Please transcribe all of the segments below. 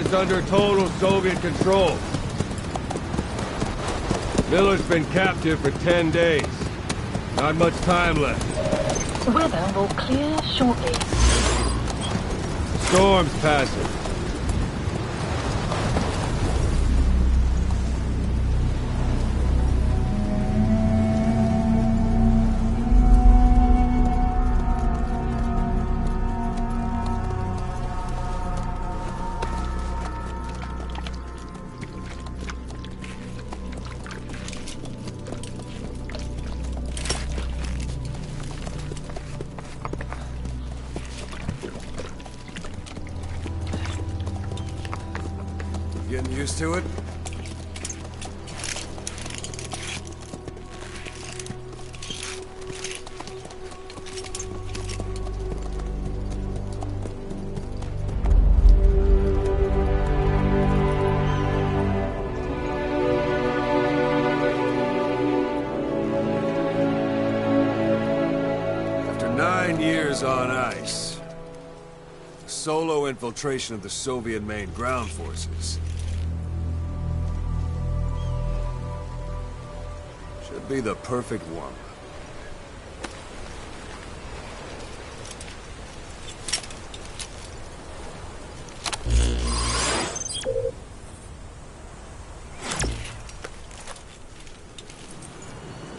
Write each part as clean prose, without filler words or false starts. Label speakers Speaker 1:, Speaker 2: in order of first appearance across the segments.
Speaker 1: is under total Soviet control. Miller's been captive for 10 days. Not much time left.
Speaker 2: Weather will clear shortly.
Speaker 1: Storm's passing.
Speaker 3: Getting used to it? After 9 years on ice, solo infiltration of the Soviet main ground forces. Should be the perfect one.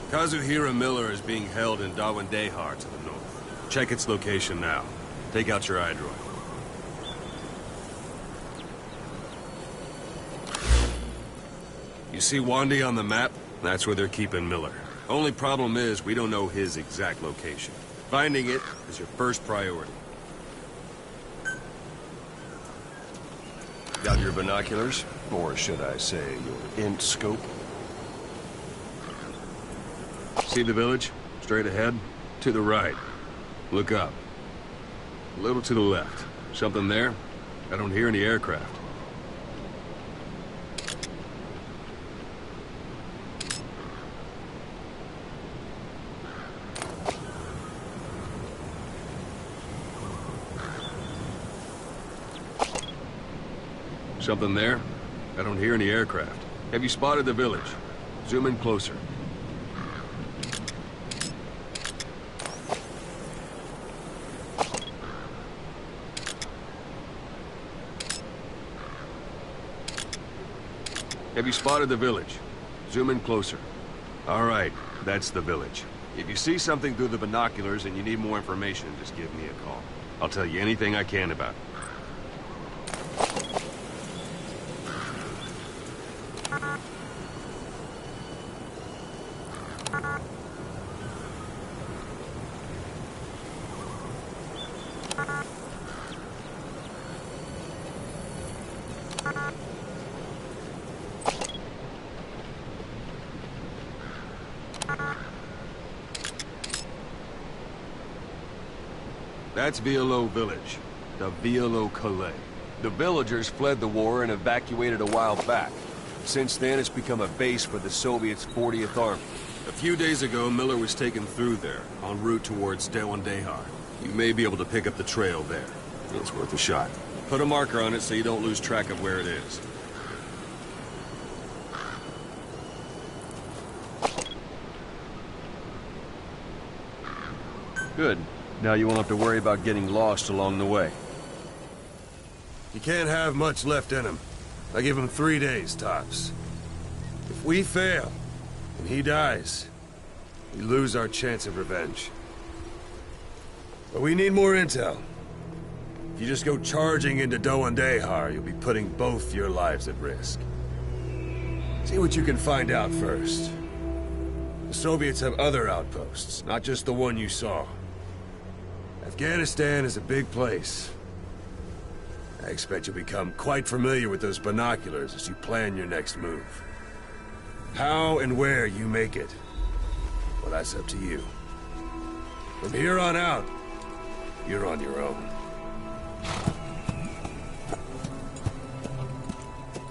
Speaker 3: Kazuhira Miller is being held in Dawandehar to the north. Check its location now. Take out your iDroid. You see Wandy on the map? That's where they're keeping Miller. Only problem is, we don't know his exact location. Finding it is your first priority.
Speaker 4: Got your binoculars? Or should I say, your int scope?
Speaker 3: See the village? Straight ahead? To the right. Look up. A little to the left. Something there? I don't hear any aircraft. Something there? I don't hear any aircraft. Have you spotted the village? Zoom in closer. Have you spotted the village? Zoom in closer. All right, that's the village. If you see something through the binoculars and you need more information, just give me a call. I'll tell you anything I can about it. That's Violo Village, the Violo Calais. The villagers fled the war and evacuated a while back. Since then, it's become a base for the Soviets' 40th Army. A few days ago, Miller was taken through there, en route towards Dawandehar. You may be able to pick up the trail there. It's worth a shot. Put a marker on it so you don't lose track of where it is.
Speaker 4: Good. Now you won't have to worry about getting lost along the way.
Speaker 3: You can't have much left in him. I give him 3 days, tops. If we fail, and he dies, we lose our chance of revenge. But we need more intel. If you just go charging into Dawandehar, you'll be putting both your lives at risk. See what you can find out first. The Soviets have other outposts, not just the one you saw. Afghanistan is a big place. I expect you'll become quite familiar with those binoculars as you plan your next move. How and where you make it, well, that's up to you. From here on out, you're on your own.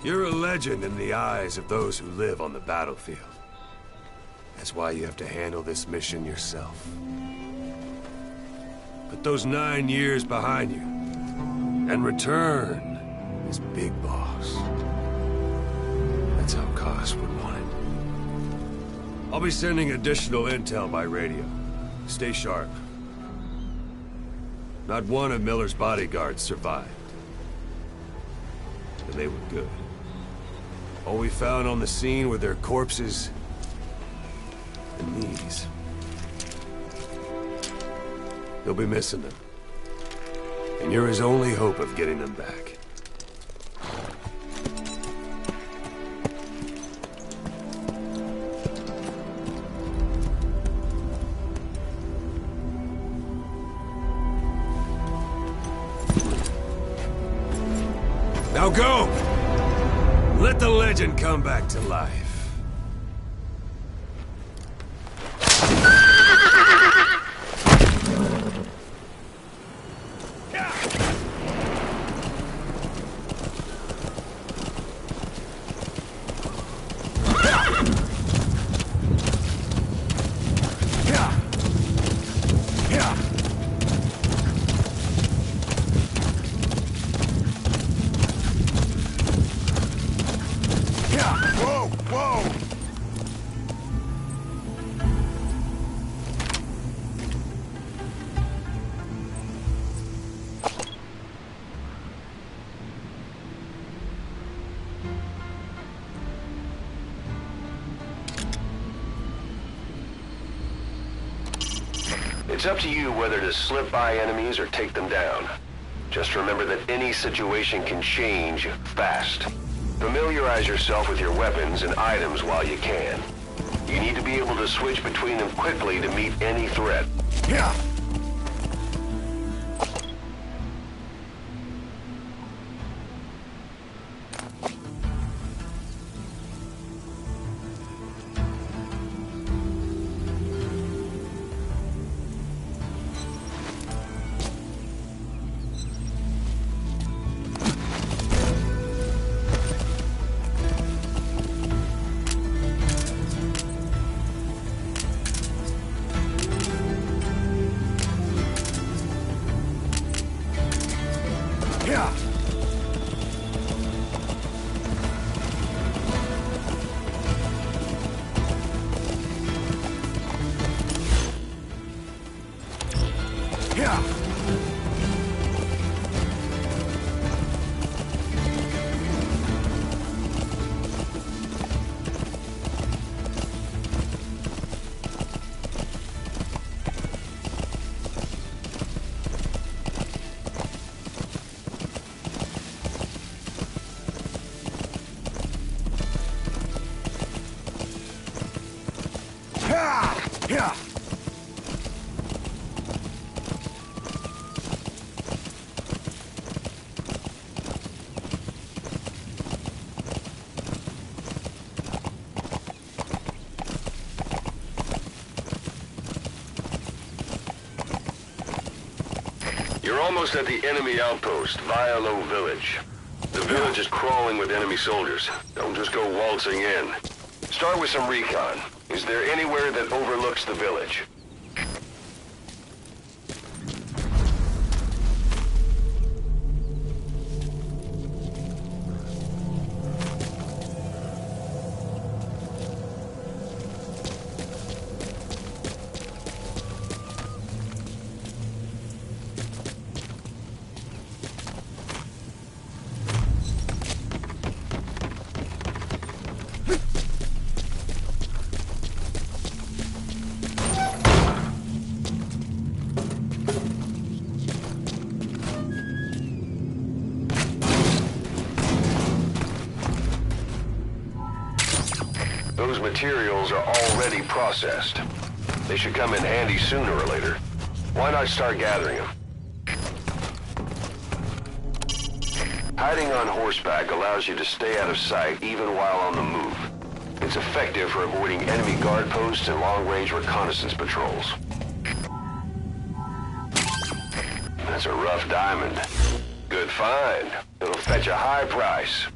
Speaker 3: You're a legend in the eyes of those who live on the battlefield. That's why you have to handle this mission yourself. Put those 9 years behind you, and return as Big Boss. That's how Koss would want it. I'll be sending additional intel by radio. Stay sharp. Not one of Miller's bodyguards survived. And they were good. All we found on the scene were their corpses and these. They'll be missing them. And you're his only hope of getting them back. Now go! Let the legend come back to life. Whoa! Whoa!
Speaker 4: It's up to you whether to slip by enemies or take them down. Just remember that any situation can change fast. Familiarize yourself with your weapons and items while you can. You need to be able to switch between them quickly to meet any threat.
Speaker 3: Yeah! Yeah! Yeah! Yeah!
Speaker 4: You're almost at the enemy outpost, Violo Village. The village is crawling with enemy soldiers. Don't just go waltzing in. Start with some recon. Is there anywhere that overlooks the village? Those materials are already processed. They should come in handy sooner or later. Why not start gathering them? Hiding on horseback allows you to stay out of sight even while on the move. It's effective for avoiding enemy guard posts and long-range reconnaissance patrols. That's a rough diamond. Good find. It'll fetch a high price.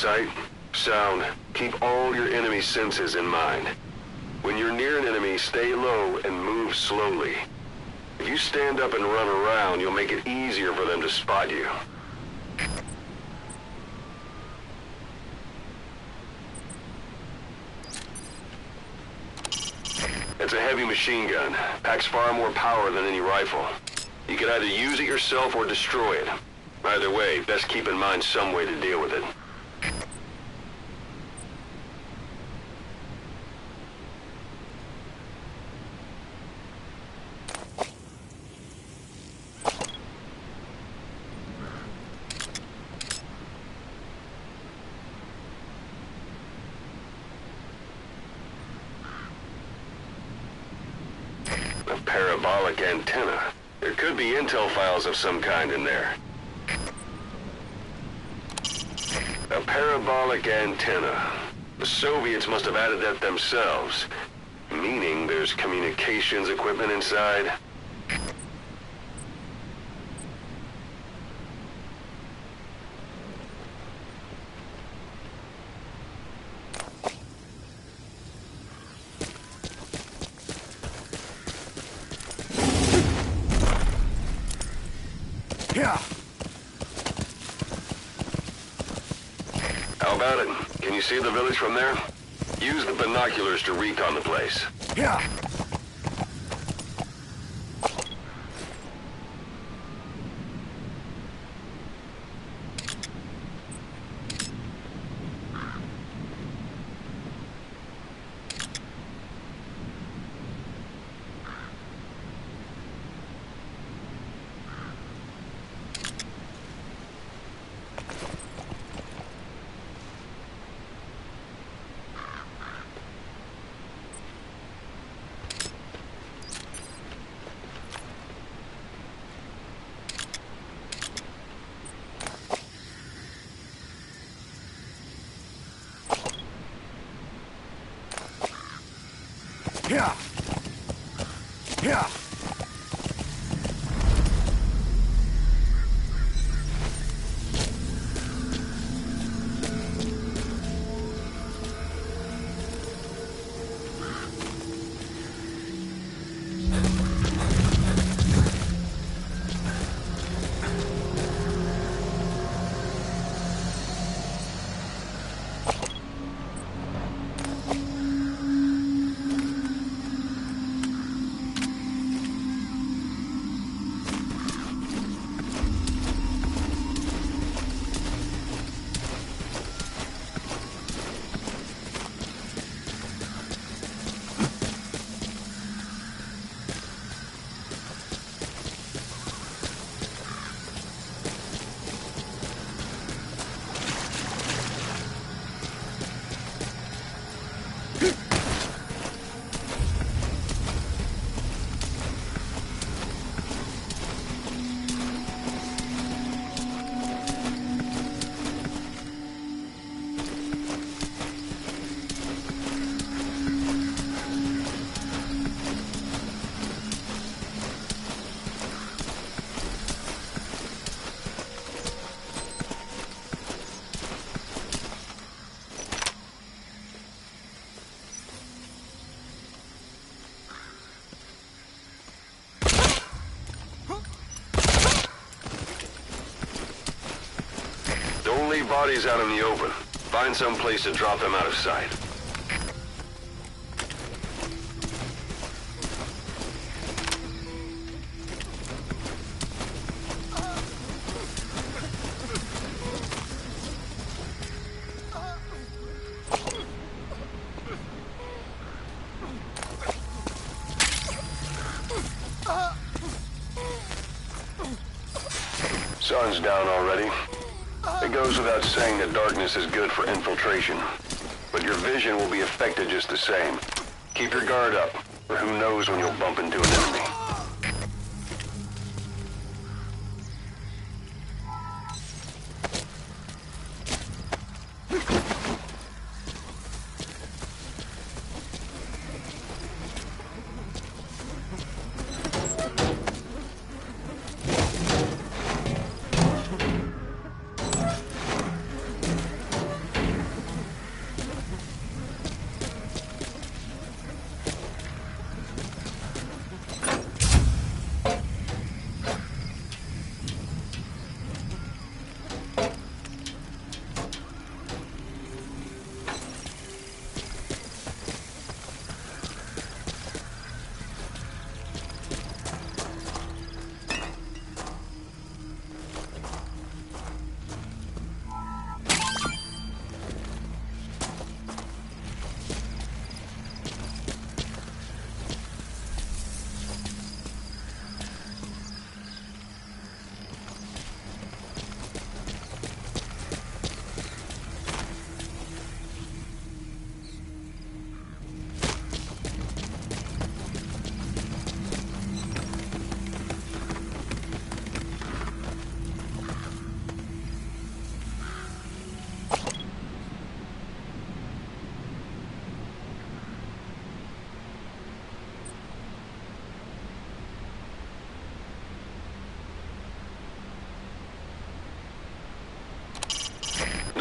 Speaker 4: sight, sound, keep all your enemy senses in mind. When you're near an enemy, stay low and move slowly. If you stand up and run around, you'll make it easier for them to spot you. It's a heavy machine gun. Packs far more power than any rifle. You can either use it yourself or destroy it. Either way, best keep in mind some way to deal with it. A parabolic antenna. There could be intel files of some kind in there. A parabolic antenna. The Soviets must have added that themselves. Meaning there's communications equipment inside.
Speaker 3: Yeah.
Speaker 4: How about it? Can you see the village from there? Use the binoculars to recon the place.
Speaker 3: Yeah. Yeah. Yeah.
Speaker 4: Don't leave bodies out in the open. Find some place to drop them out of sight. Sun's down already. It goes without saying that darkness is good for infiltration. But your vision will be affected just the same. Keep your guard up, or who knows when you'll bump into an enemy.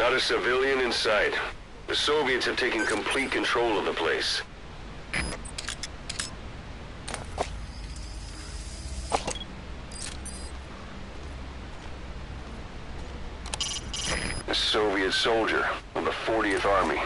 Speaker 4: Not a civilian in sight. The Soviets have taken complete control of the place. A Soviet soldier of the 40th Army.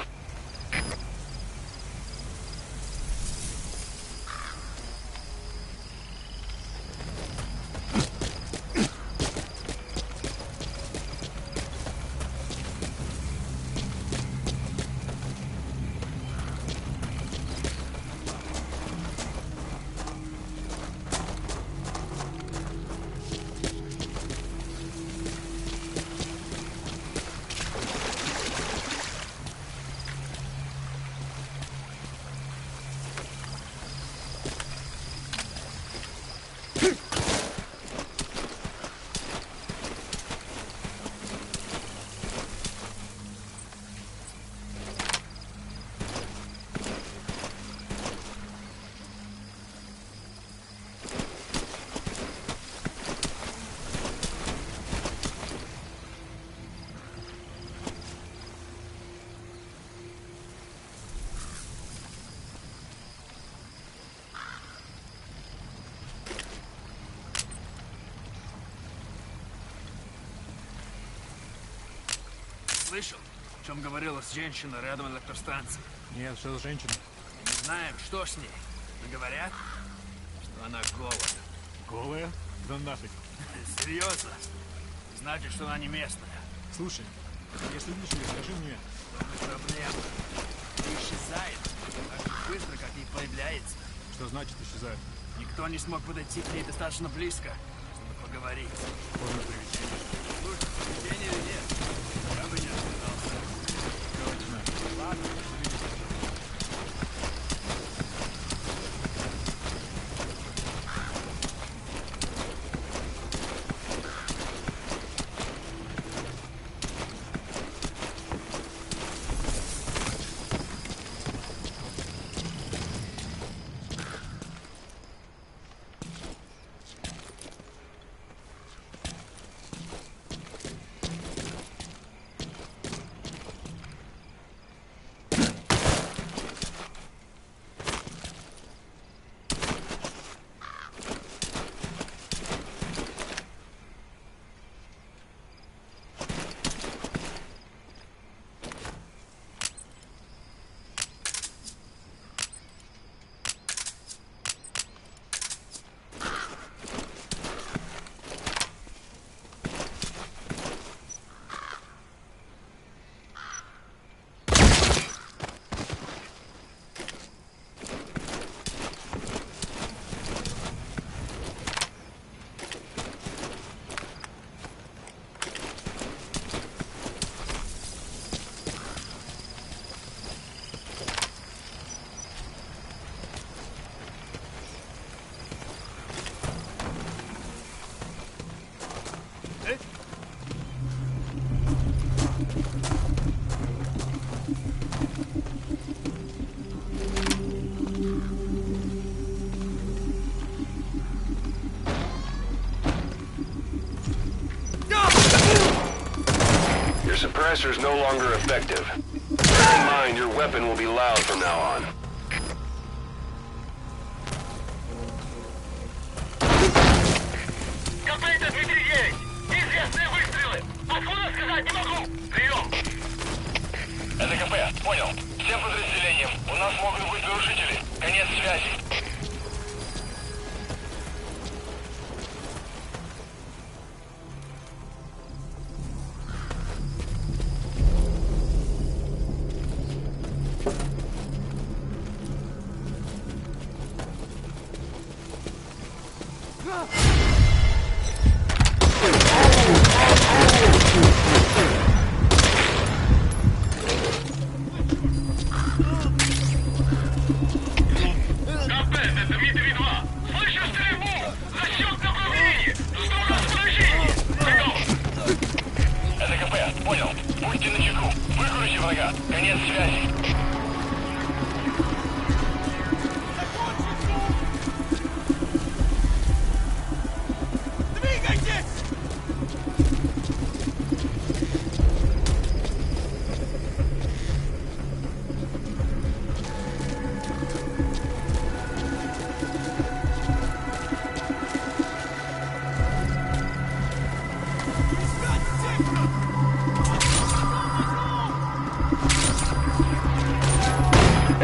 Speaker 5: Слышал, о чем говорила женщина рядом электростанции?
Speaker 6: Нет, что за женщина?
Speaker 5: Мы не знаем, что с ней. Но говорят, что она голая.
Speaker 6: Голая? Да нафиг.
Speaker 5: Серьезно? Значит, что она не местная.
Speaker 6: Слушай, если видишь ее, скажи мне.
Speaker 5: В том и проблема. И исчезает так же быстро, как и появляется.
Speaker 6: Что значит исчезает?
Speaker 5: Никто не смог подойти к ней достаточно близко, чтобы поговорить.
Speaker 6: Поздно привидение.
Speaker 5: Слушай, привидение или нет? Я бы не отказался.
Speaker 6: Точно. Ладно, увидимся.
Speaker 4: Your suppressor is no longer effective. Keep in mind, your weapon will be loud from now on.
Speaker 7: Какой-то Дмитрий, неизвестные выстрелы! Откуда сказать не могу! Прием!
Speaker 8: Это КП, понял. Всем подразделениям, у нас могут быть нарушители. Конец связи.
Speaker 7: Как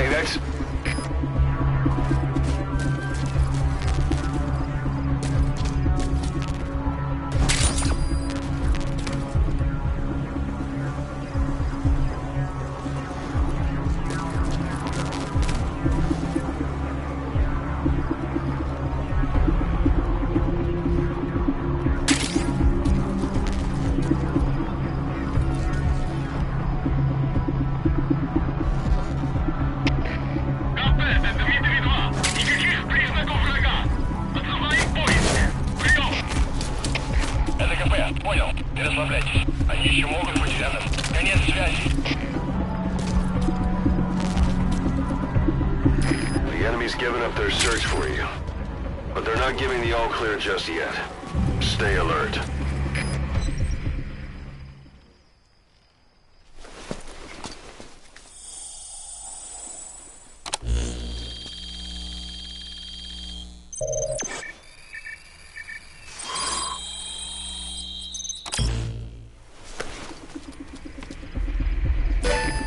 Speaker 4: Hey, that's...
Speaker 7: КП, это Дмитрий 2. Никаких признаков врага. Отзываем поиск. Прием.
Speaker 8: Это КП, понял. Не расслабляйтесь. Они еще могут быть рядом. Конец связи.
Speaker 4: The enemy's given up their search for you. But they're not giving the all-clear just yet. Stay alert.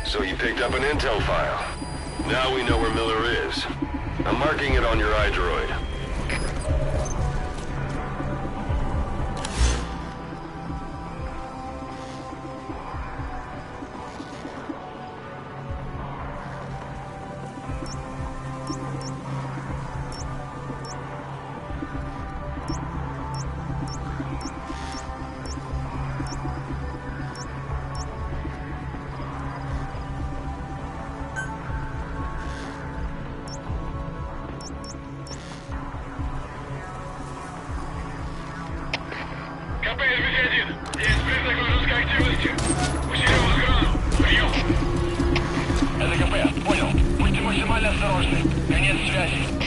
Speaker 4: So you picked up an intel file. Now we know where Miller is. I'm marking it on your iDroid.
Speaker 7: КП, РВК-1. Есть признак вражеской активности. Усилил охрану. Прием.
Speaker 8: Это КП, понял. Будьте максимально осторожны. Конец связи.